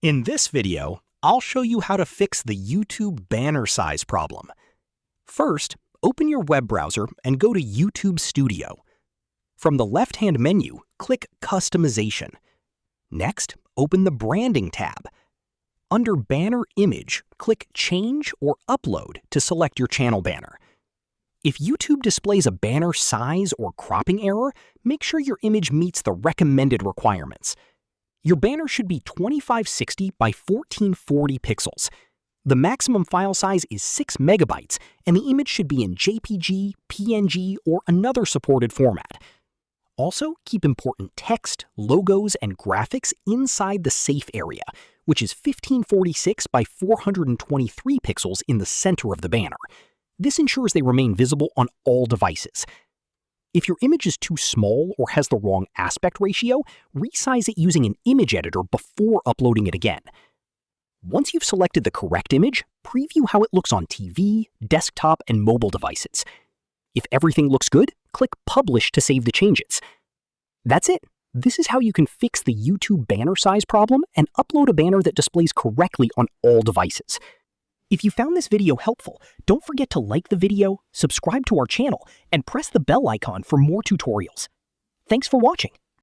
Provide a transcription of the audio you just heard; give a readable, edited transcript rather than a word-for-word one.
In this video, I'll show you how to fix the YouTube banner size problem. First, open your web browser and go to YouTube Studio. From the left-hand menu, click Customization. Next, open the Branding tab. Under Banner Image, click Change or Upload to select your channel banner. If YouTube displays a banner size or cropping error, make sure your image meets the recommended requirements. Your banner should be 2560 by 1440 pixels. The maximum file size is 6 megabytes, and the image should be in JPG, PNG, or another supported format. Also, keep important text, logos, and graphics inside the safe area, which is 1546 by 423 pixels in the center of the banner. This ensures they remain visible on all devices. If your image is too small or has the wrong aspect ratio, resize it using an image editor before uploading it again. Once you've selected the correct image, preview how it looks on TV, desktop, and mobile devices. If everything looks good, click Publish to save the changes. That's it. This is how you can fix the YouTube banner size problem and upload a banner that displays correctly on all devices. If you found this video helpful, don't forget to like the video, subscribe to our channel, and press the bell icon for more tutorials. Thanks for watching.